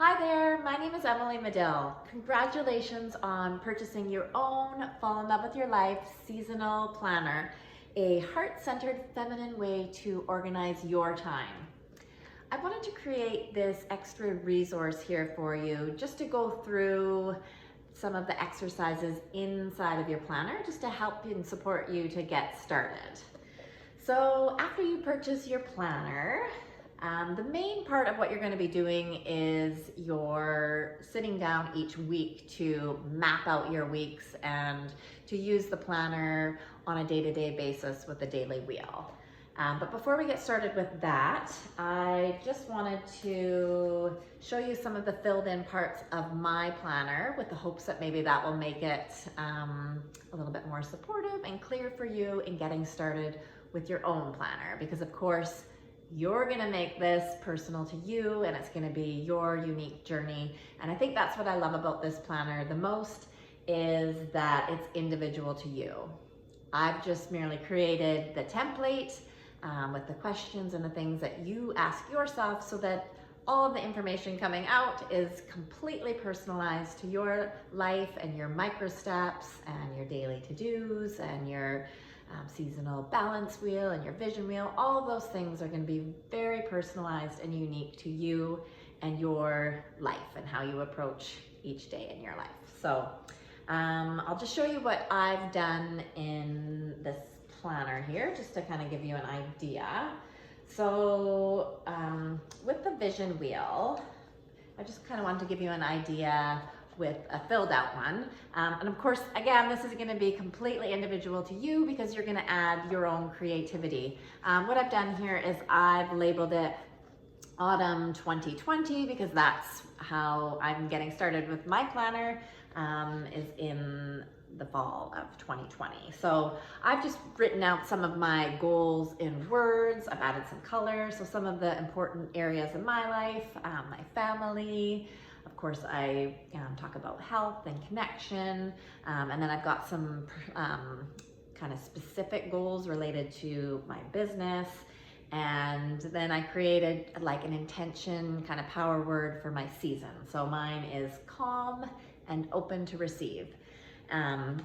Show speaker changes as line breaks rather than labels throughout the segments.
Hi there, my name is Emily Medill. Congratulations on purchasing your own Fall in Love with Your Life seasonal planner, a heart-centered feminine way to organize your time. I wanted to create this extra resource here for you just to go through some of the exercises inside of your planner just to help and support you to get started. So after you purchase your planner, the main part of what you're going to be doing is you're sitting down each week to map out your weeks and to use the planner on a day-to-day basis with the daily wheel. But before we get started with that, I just wanted to show you some of the filled in parts of my planner with the hopes that maybe that will make it a little bit more supportive and clear for you in getting started with your own planner, because of course you're gonna make this personal to you and it's gonna be your unique journey. And I think that's what I love about this planner the most, is that it's individual to you. I've just merely created the template with the questions and the things that you ask yourself so that all of the information coming out is completely personalized to your life and your micro steps and your daily to-dos and your seasonal balance wheel and your vision wheel. All of those things are going to be very personalized and unique to you and your life and how you approach each day in your life. So I'll just show you what I've done in this planner here just to kind of give you an idea. So with the vision wheel, I just kind of wanted to give you an idea with a filled out one. And of course, again, this is gonna be completely individual to you because you're gonna add your own creativity. What I've done here is I've labeled it Autumn 2020 because that's how I'm getting started with my planner, is in the fall of 2020. So I've just written out some of my goals in words. I've added some color. So some of the important areas in my life, my family. Of course, I talk about health and connection. And then I've got some kind of specific goals related to my business. And then I created like an intention kind of power word for my season. So mine is calm and open to receive.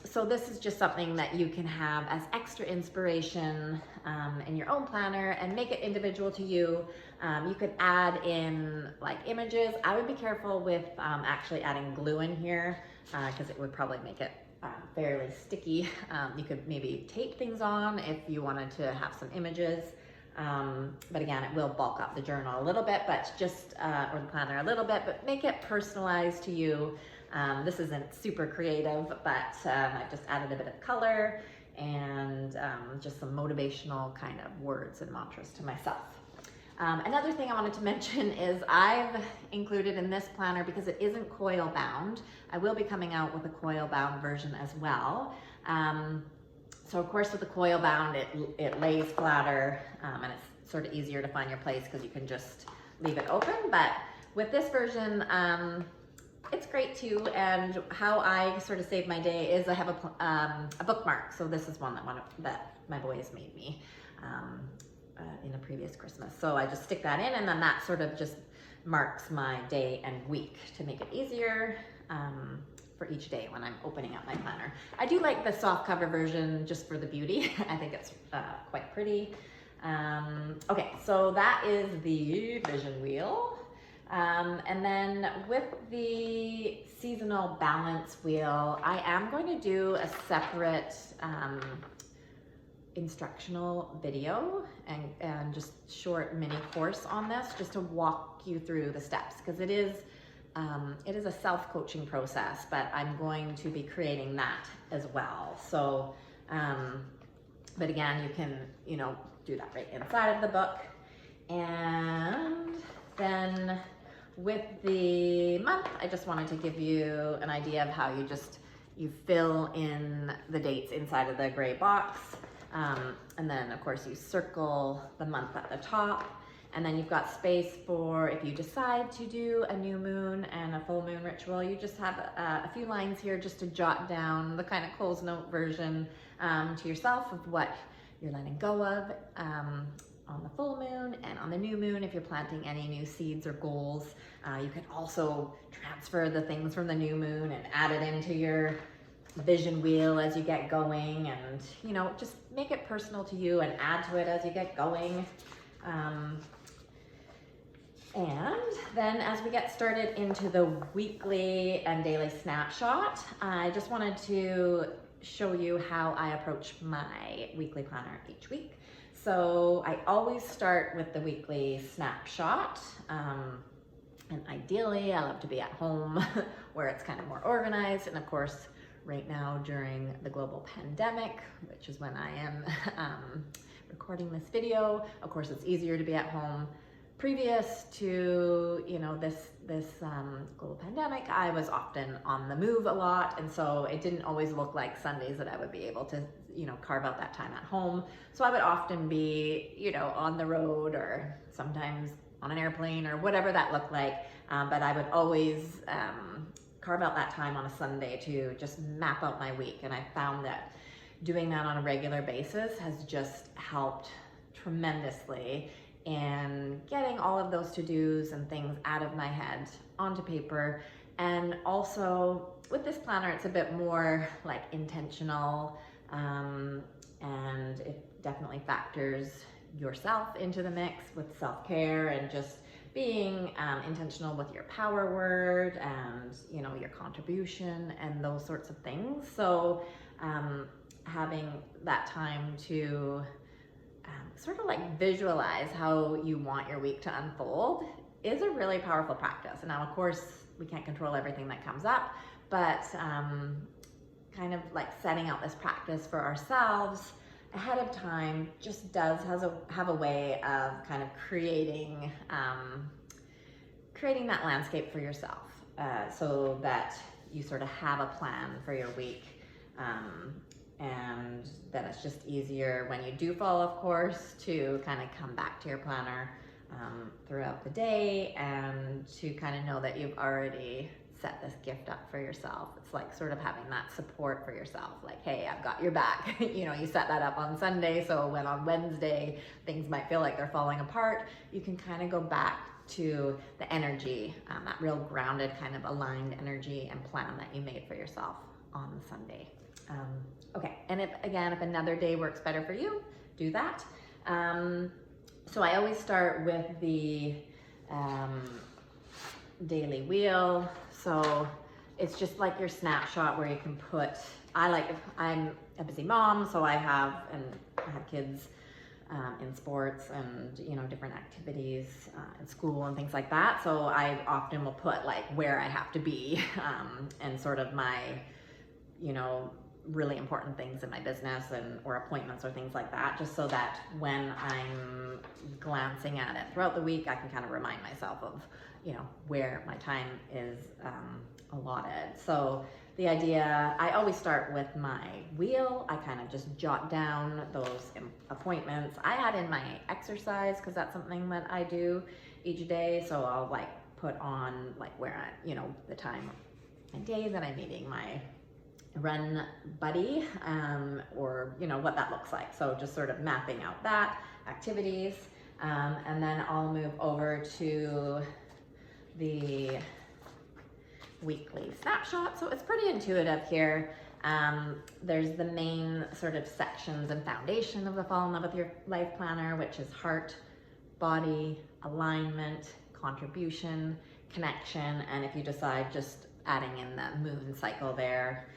So this is just something that you can have as extra inspiration in your own planner and make it individual to you. You could add in like images. I would be careful with actually adding glue in here because it would probably make it fairly sticky. You could maybe tape things on if you wanted to have some images. But again, it will bulk up the journal a little bit, but just, or the planner a little bit, but make it personalized to you. This isn't super creative, but I've just added a bit of color and just some motivational kind of words and mantras to myself. Another thing I wanted to mention is I've included in this planner, because it isn't coil bound, I will be coming out with a coil bound version as well. So of course with the coil bound, it lays flatter and it's sort of easier to find your place because you can just leave it open. But with this version, it's great too. And how I sort of save my day is I have a bookmark. So this is one that my boys made me in a previous Christmas. So I just stick that in, and then that sort of just marks my day and week to make it easier for each day when I'm opening up my planner. I do like the soft cover version just for the beauty. I think it's quite pretty. Okay, so that is the vision wheel. And then with the seasonal balance wheel, I am going to do a separate instructional video and just short mini course on this just to walk you through the steps, because it is a self-coaching process, but I'm going to be creating that as well. So, but again, you can, do that right inside of the book. And then with the month, I just wanted to give you an idea of how you fill in the dates inside of the gray box. And then of course you circle the month at the top, and then you've got space for if you decide to do a new moon and a full moon ritual. You just have a few lines here just to jot down the kind of Coles Note version to yourself of what you're letting go of on the full moon and on the new moon if you're planting any new seeds or goals. You can also transfer the things from the new moon and add it into your vision wheel as you get going, and you know, just make it personal to you and add to it as you get going. And then as we get started into the weekly and daily snapshot, I just wanted to show you how I approach my weekly planner each week. So I always start with the weekly snapshot. And ideally, I love to be at home where it's kind of more organized. And of course, right now during the global pandemic, which is when I am recording this video, of course, it's easier to be at home. Previous to, you know, this global pandemic, I was often on the move a lot, and so it didn't always look like Sundays that I would be able to, you know, carve out that time at home. So I would often be, you know, on the road or sometimes on an airplane or whatever that looked like, but I would always carve out that time on a Sunday to just map out my week. And I found that doing that on a regular basis has just helped tremendously in getting all of those to-dos and things out of my head onto paper. And also with this planner, it's a bit more like intentional, and it definitely factors yourself into the mix with self-care and just being intentional with your power word and, you know, your contribution and those sorts of things. So having that time to sort of like visualize how you want your week to unfold is a really powerful practice. And now, of course, we can't control everything that comes up, but kind of like setting out this practice for ourselves ahead of time just does have a way of kind of creating that landscape for yourself, so that you sort of have a plan for your week. And then it's just easier when you do fall, of course, to kind of come back to your planner throughout the day and to kind of know that you've already set this gift up for yourself. It's like sort of having that support for yourself, like, hey, I've got your back. You know, you set that up on Sunday, so when on Wednesday things might feel like they're falling apart, you can kind of go back to the energy, that real grounded kind of aligned energy and plan that you made for yourself on Sunday. Okay, and if another day works better for you, do that. So I always start with the daily wheel. So it's just like your snapshot where you can put, I'm a busy mom, so I have kids in sports and, you know, different activities in school and things like that. So I often will put like where I have to be and sort of my, you know, really important things in my business or appointments or things like that, just so that when I'm glancing at it throughout the week, I can kind of remind myself of, you know, where my time is allotted. So the idea, I always start with my wheel. I kind of just jot down those appointments I had in my exercise, because that's something that I do each day. So I'll like put on like where I, you know, the time and day that I'm meeting my run buddy, or, you know, what that looks like. So just sort of mapping out that activities. And then I'll move over to the weekly snapshot. So it's pretty intuitive here. There's the main sort of sections and foundation of the Fall in Love with Your Life Planner, which is heart, body, alignment, contribution, connection, and if you decide, just adding in the moon cycle there.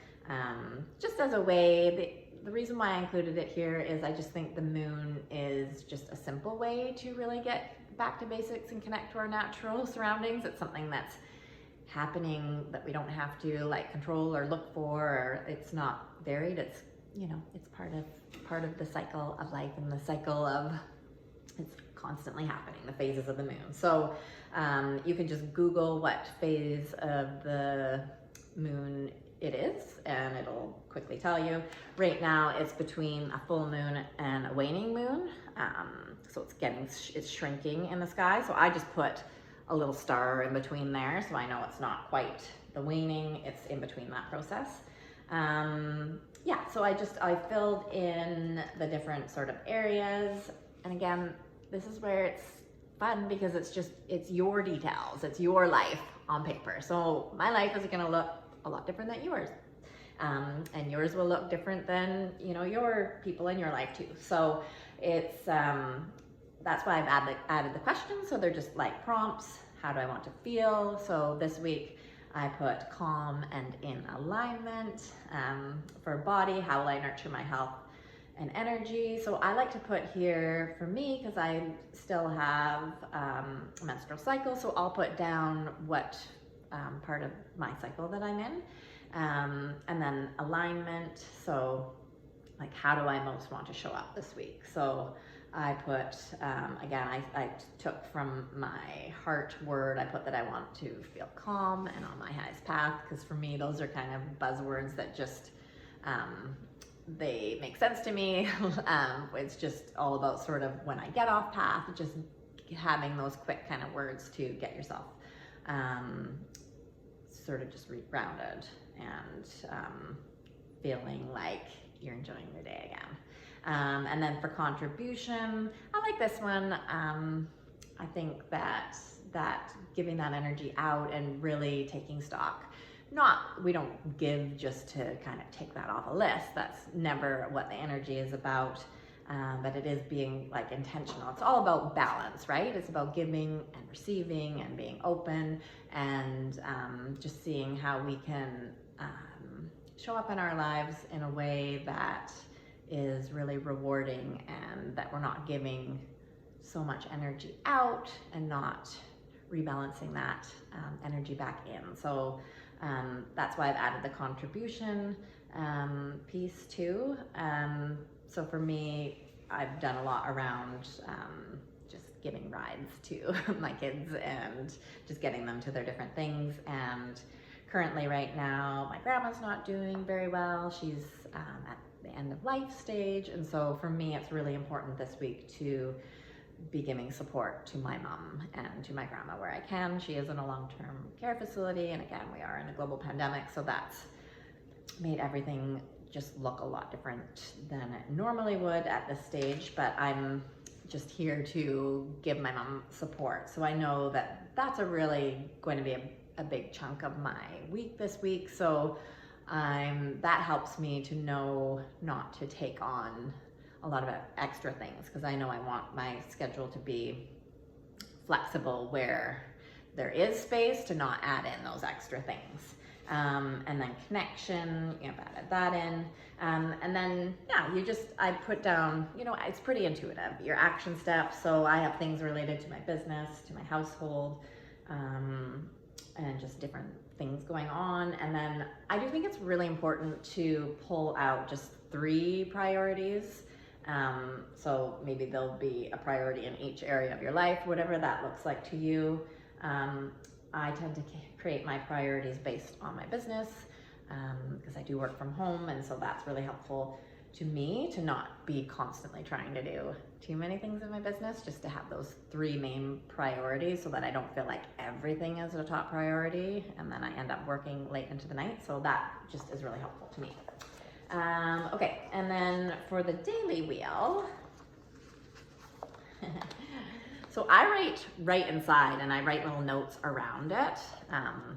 Just as a way, the reason why I included it here is I just think the moon is just a simple way to really get back to basics and connect to our natural surroundings. It's something that's happening that we don't have to like control or look for, or it's not varied. It's, you know, it's part of the cycle of life, and the cycle of, it's constantly happening, the phases of the moon. So you can just Google what phase of the moon it is, and it'll quickly tell you. Right now it's between a full moon and a waning moon, so it's shrinking in the sky. So I just put a little star in between there, so I know it's not quite the waning, it's in between that process. Yeah, so I filled in the different sort of areas, and again, this is where it's fun because it's your details, it's your life on paper. So my life is gonna look a lot different than yours. And yours will look different than, your people in your life too. So it's, that's why I've added the questions. So they're just like prompts. How do I want to feel? So this week I put calm and in alignment. For body, how will I nurture my health and energy? So I like to put here for me, because I still have a menstrual cycle. So I'll put down what part of my cycle that I'm in. And then alignment, so like how do I most want to show up this week? So I put, again, I took from my heart word, I put that I want to feel calm and on my highest path, because for me, those are kind of buzzwords that just, they make sense to me. It's just all about sort of when I get off path, just having those quick kind of words to get yourself sort of just grounded and feeling like you're enjoying your day again. And then for contribution, I like this one. I think that giving that energy out and really taking stock. We don't give just to kind of take that off a list. That's never what the energy is about. But it is being like intentional. It's all about balance, right? It's about giving and receiving and being open and just seeing how we can show up in our lives in a way that is really rewarding, and that we're not giving so much energy out and not rebalancing that energy back in. So that's why I've added the contribution piece too. So for me, I've done a lot around just giving rides to my kids and just getting them to their different things. And currently right now, my grandma's not doing very well. She's at the end of life stage. And so for me, it's really important this week to be giving support to my mom and to my grandma where I can. She is in a long-term care facility. And again, we are in a global pandemic. So that's made everything just look a lot different than it normally would at this stage. But I'm just here to give my mom support. So I know that that's really going to be a big chunk of my week this week. So that helps me to know not to take on a lot of extra things, because I know I want my schedule to be flexible where there is space to not add in those extra things. And then connection, I've added that in. And then, I put down, it's pretty intuitive, your action steps. So I have things related to my business, to my household, and just different things going on. And then I do think it's really important to pull out just 3 priorities. So maybe there'll be a priority in each area of your life, whatever that looks like to you. I tend to create my priorities based on my business, because I do work from home. And so that's really helpful to me to not be constantly trying to do too many things in my business, just to have those 3 main priorities so that I don't feel like everything is a top priority and then I end up working late into the night. So that just is really helpful to me. Okay, and then for the daily wheel, so I write inside, and I write little notes around it.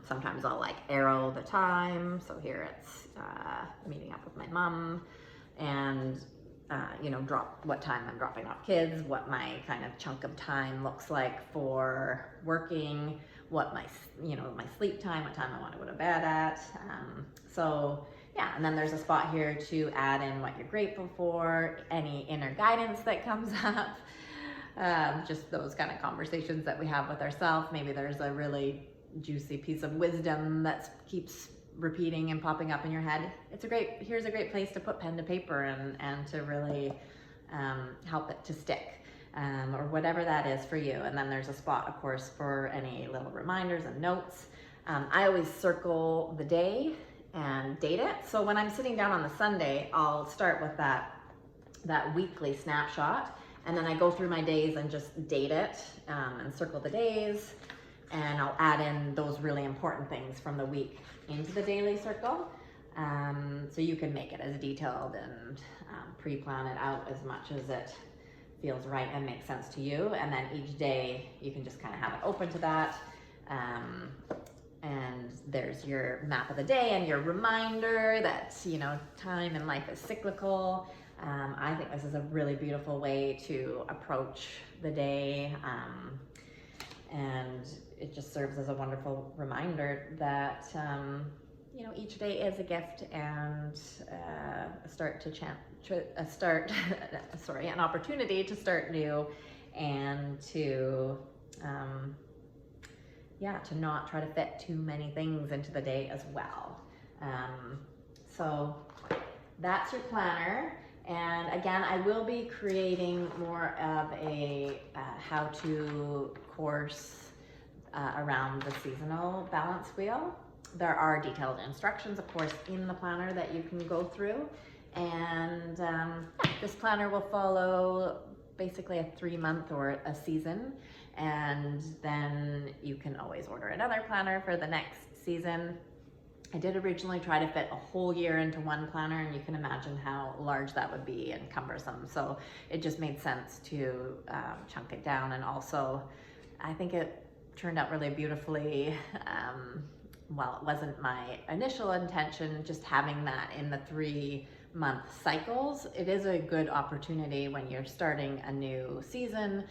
Sometimes I'll arrow the time. So here it's meeting up with my mom, and drop what time I'm dropping off kids, what my kind of chunk of time looks like for working, what my sleep time, what time I want to go to bed at. Yeah, and then there's a spot here to add in what you're grateful for, any inner guidance that comes up, just those kind of conversations that we have with ourselves. Maybe there's a really juicy piece of wisdom that keeps repeating and popping up in your head. Here's a great place to put pen to paper and to really help it to stick, or whatever that is for you. And then there's a spot, of course, for any little reminders and notes. I always circle the day and date it. So when I'm sitting down on the Sunday, I'll start with that weekly snapshot, and then I go through my days and just date it, and circle the days, and I'll add in those really important things from the week into the daily circle. So you can make it as detailed and pre-plan it out as much as it feels right and makes sense to you. And then each day you can just kind of have it open to that. And there's your map of the day and your reminder that, you know, time in life is cyclical. I think this is a really beautiful way to approach the day. And it just serves as a wonderful reminder that, you know, each day is a gift and an opportunity to start new, and to not try to fit too many things into the day as well. So that's your planner. And again, I will be creating more of a how-to course around the seasonal balance wheel. There are detailed instructions, of course, in the planner that you can go through. And this planner will follow basically a 3-month or a season. And then you can always order another planner for the next season. I did originally try to fit a whole year into one planner, and you can imagine how large that would be and cumbersome. So it just made sense to chunk it down. And also, I think it turned out really beautifully. While it wasn't my initial intention, just having that in the 3-month cycles, it is a good opportunity when you're starting a new season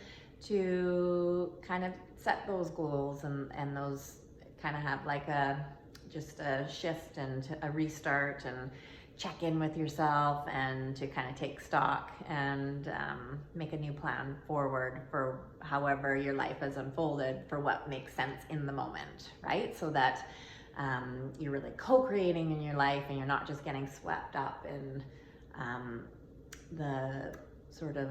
to kind of set those goals and those kind of have like just a shift and a restart and check in with yourself and to kind of take stock and make a new plan forward for however your life has unfolded, for what makes sense in the moment, right? So that you're really co-creating in your life and you're not just getting swept up in the sort of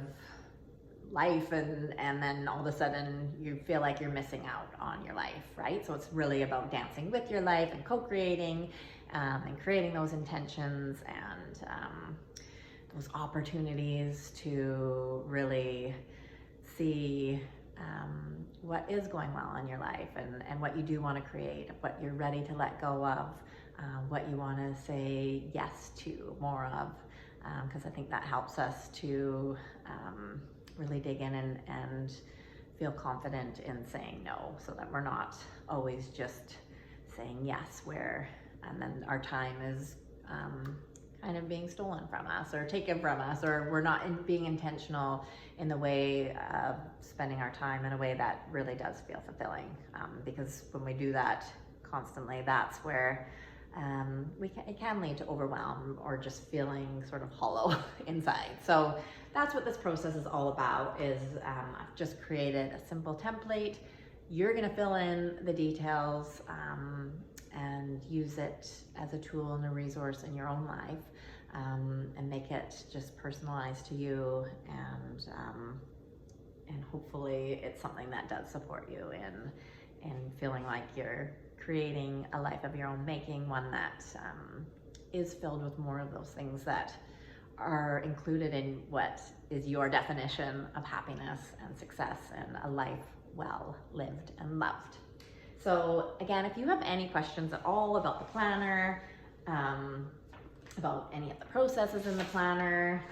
life and then all of a sudden you feel like you're missing out on your life, right? So it's really about dancing with your life and co-creating and creating those intentions and those opportunities to really see what is going well in your life and what you do want to create, what you're ready to let go of, what you want to say yes to more of, because I think that helps us to really dig in and feel confident in saying no, so that we're not always just saying yes and then our time is kind of being stolen from us or taken from us, or we're not being intentional in the way of spending our time in a way that really does feel fulfilling, because when we do that constantly, that's where it can lead to overwhelm or just feeling sort of hollow inside. So that's what this process is all about. I've just created a simple template. You're gonna fill in the details and use it as a tool and a resource in your own life, and make it just personalized to you, and hopefully it's something that does support you in feeling like you're creating a life of your own making, one that is filled with more of those things that are included in what is your definition of happiness and success and a life well lived and loved. So again, if you have any questions at all about the planner, about any of the processes in the planner,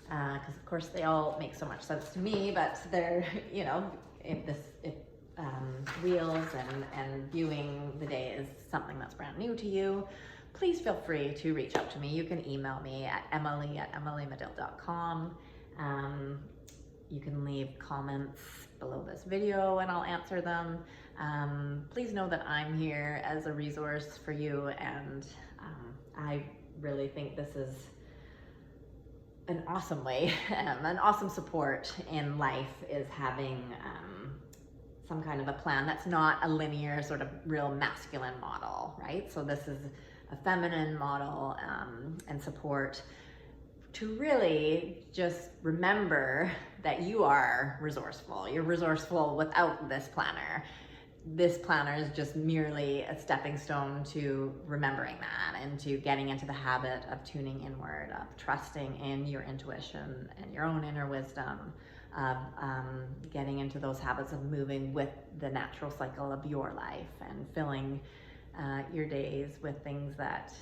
because of course they all make so much sense to me, but they're, you know, if wheels and viewing the day is something that's brand new to you, please feel free to reach out to me. You can email me at emily@emilymedill.com. You can leave comments below this video and I'll answer them. Please know that I'm here as a resource for you, and I really think this is an awesome way, an awesome support in life, is having some kind of a plan that's not a linear sort of real masculine model, right? So this is a feminine model and support to really just remember that you are resourceful. You're resourceful without this planner. This planner is just merely a stepping stone to remembering that and to getting into the habit of tuning inward, of trusting in your intuition and your own inner wisdom, of getting into those habits of moving with the natural cycle of your life and filling your days with things that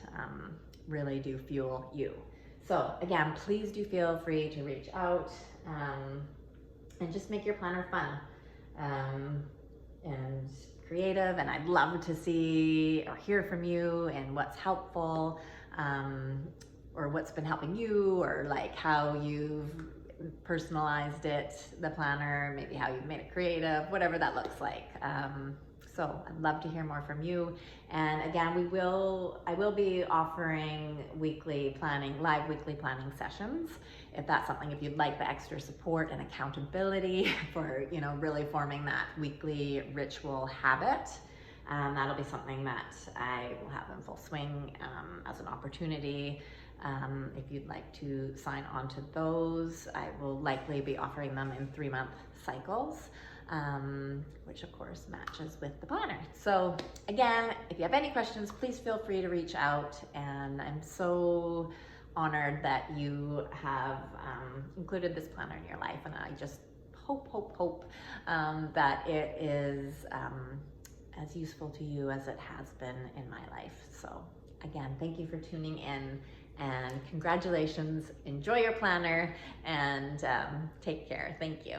really do fuel you. So again, please do feel free to reach out. and just make your planner fun and creative. And I'd love to see or hear from you and what's helpful, or what's been helping you, or like how you've personalized it, the planner, maybe how you've made it creative, whatever that looks like. So I'd love to hear more from you. And again, I will be offering live weekly planning sessions. If that's something, if you'd like the extra support and accountability for, really forming that weekly ritual habit, that'll be something that I will have in full swing as an opportunity. If you'd like to sign on to those, I will likely be offering them in 3-month cycles, which of course matches with the planner. So again, if you have any questions, please feel free to reach out. And I'm so honored that you have included this planner in your life. And I just hope that it is as useful to you as it has been in my life. So again, thank you for tuning in, and congratulations. Enjoy your planner, and take care. Thank you.